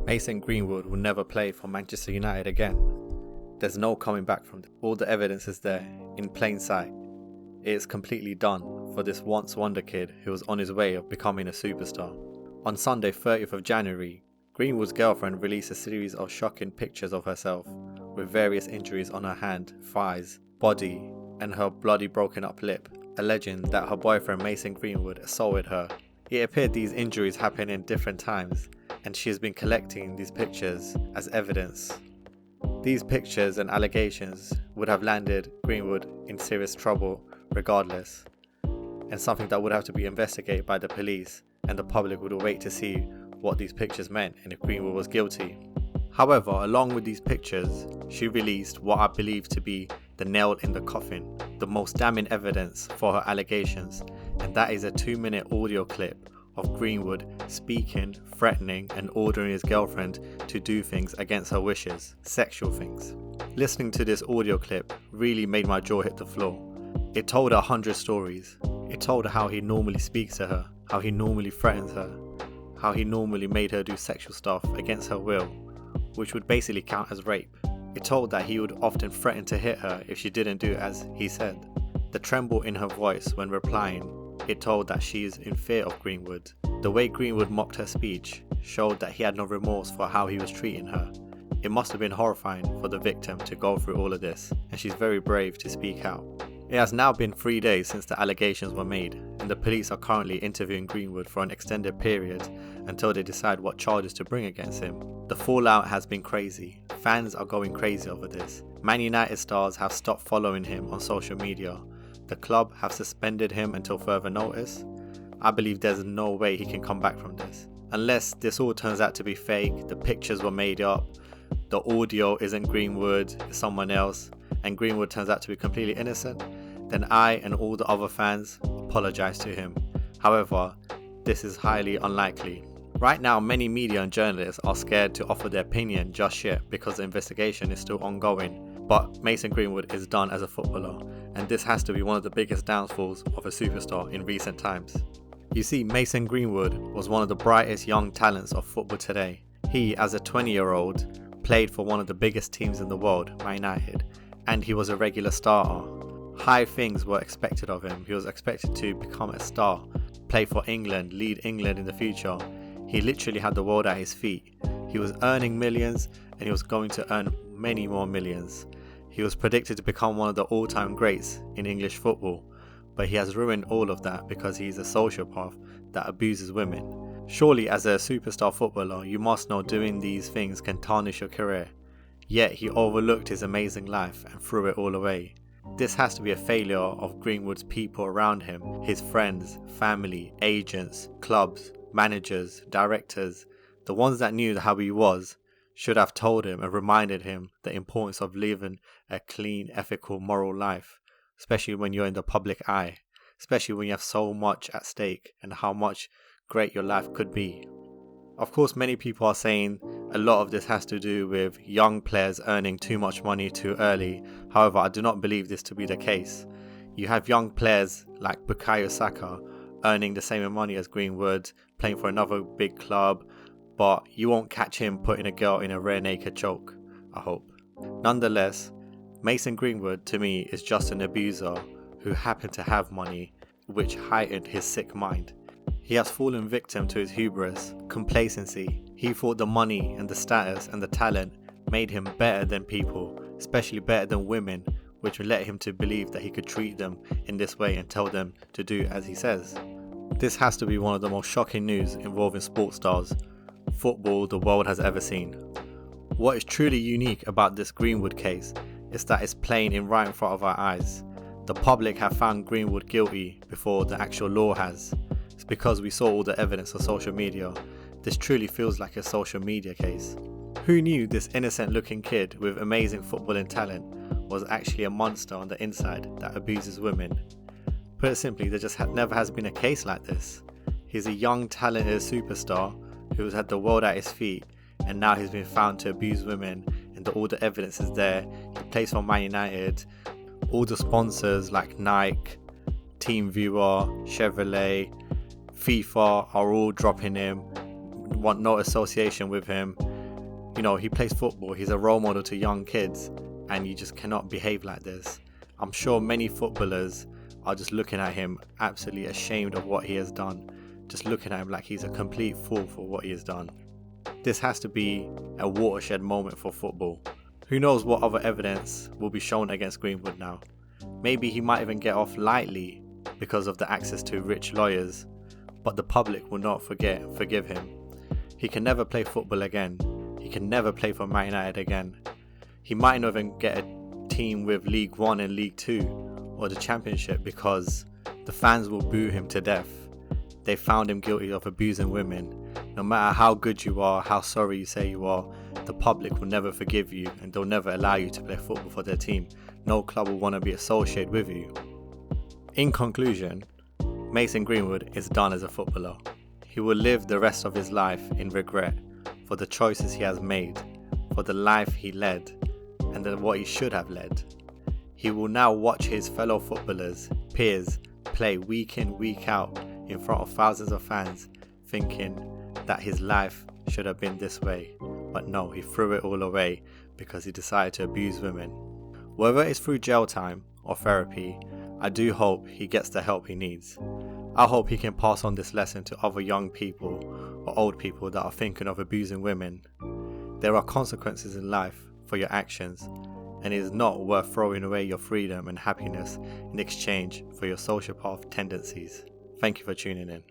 Mason Greenwood will never play for Manchester United again. There's no coming back from it. All the evidence is there, in plain sight. It is completely done for this once wonder kid who was on his way of becoming a superstar. On Sunday 30th of January, Greenwood's girlfriend released a series of shocking pictures of herself, with various injuries on her hand, thighs, body, and her bloody broken up lip, alleging that her boyfriend Mason Greenwood assaulted her. It appeared these injuries happened in different times, and she has been collecting these pictures as evidence. These pictures and allegations would have landed Greenwood in serious trouble regardless, and something that would have to be investigated by the police, and the public would wait to see what these pictures meant and if Greenwood was guilty. However, along with these pictures, she released what I believe to be the nail in the coffin, the most damning evidence for her allegations, and that is a 2-minute audio clip of Greenwood speaking, threatening and ordering his girlfriend to do things against her wishes, sexual things. Listening to this audio clip really made my jaw hit the floor. It told her 100 stories. It told her how he normally speaks to her, how he normally threatens her, how he normally made her do sexual stuff against her will, which would basically count as rape. It told that he would often threaten to hit her if she didn't do as he said. The tremble in her voice when replying, it told that she is in fear of Greenwood. The way Greenwood mocked her speech showed that he had no remorse for how he was treating her. It must have been horrifying for the victim to go through all of this, and she's very brave to speak out. It has now been 3 days since the allegations were made, and the police are currently interviewing Greenwood for an extended period until they decide what charges to bring against him. The fallout has been crazy. Fans are going crazy over this. Man United stars have stopped following him on social media. The club have suspended him until further notice. I believe there's no way he can come back from this. Unless this all turns out to be fake, the pictures were made up, the audio isn't Greenwood, it's someone else, and Greenwood turns out to be completely innocent, then I and all the other fans apologise to him. However, this is highly unlikely. Right now, many media and journalists are scared to offer their opinion just yet because the investigation is still ongoing. But Mason Greenwood is done as a footballer, and this has to be one of the biggest downfalls of a superstar in recent times. You see, Mason Greenwood was one of the brightest young talents of football today. He, as a 20-year-old, played for one of the biggest teams in the world, Man United, and he was a regular starter. High things were expected of him. He was expected to become a star, play for England, lead England in the future. He literally had the world at his feet. He was earning millions, and he was going to earn many more millions. He was predicted to become one of the all-time greats in English football, but he has ruined all of that because he's a sociopath that abuses women. Surely as a superstar footballer, you must know doing these things can tarnish your career. Yet he overlooked his amazing life and threw it all away. This has to be a failure of Greenwood's people around him, his friends, family, agents, clubs, managers, directors. The ones that knew how he was should have told him and reminded him the importance of living a clean, ethical, moral life, especially when you're in the public eye, especially when you have so much at stake and how much great your life could be. Of course, many people are saying a lot of this has to do with young players earning too much money too early. However, I do not believe this to be the case. You have young players like Bukayo Saka earning the same money as Greenwood, playing for another big club, but you won't catch him putting a girl in a rear naked choke, I hope. Nonetheless, Mason Greenwood to me is just an abuser who happened to have money, which heightened his sick mind. He has fallen victim to his hubris, complacency. He thought the money and the status and the talent made him better than people, especially better than women, which led him to believe that he could treat them in this way and tell them to do as he says. This has to be one of the most shocking news involving sports stars, football the world has ever seen. What is truly unique about this Greenwood case is that it's playing in right in front of our eyes. The public have found Greenwood guilty before the actual law has. It's because we saw all the evidence on social media. This truly feels like a social media case. Who knew this innocent looking kid with amazing footballing talent was actually a monster on the inside that abuses women? Put it simply, there just never has been a case like this. He's a young talented superstar who has had the world at his feet, and now he's been found to abuse women, and all the evidence is there. He plays for Man United. All the sponsors like Nike, TeamViewer, Chevrolet, FIFA are all dropping him, want no association with him, He plays football, he's a role model to young kids, and you just cannot behave like this. I'm sure many footballers are just looking at him absolutely ashamed of what he has done, just looking at him like he's a complete fool for what he has done. This has to be a watershed moment for football. Who knows what other evidence will be shown against Greenwood now. Maybe he might even get off lightly because of the access to rich lawyers, but the public will not forgive him. He can never play football again. He can never play for Man United again. He might not even get a team with League 1 and League 2 or the Championship because the fans will boo him to death. They found him guilty of abusing women. No matter how good you are, how sorry you say you are, the public will never forgive you and they'll never allow you to play football for their team. No club will want to be associated with you. In conclusion, Mason Greenwood is done as a footballer. He will live the rest of his life in regret for the choices he has made, for the life he led, and what he should have led. He will now watch his fellow footballers, peers, play week in, week out in front of thousands of fans, thinking that his life should have been this way. But no, he threw it all away because he decided to abuse women. Whether it's through jail time or therapy, I do hope he gets the help he needs. I hope he can pass on this lesson to other young people or old people that are thinking of abusing women. There are consequences in life for your actions, and it is not worth throwing away your freedom and happiness in exchange for your sociopath tendencies. Thank you for tuning in.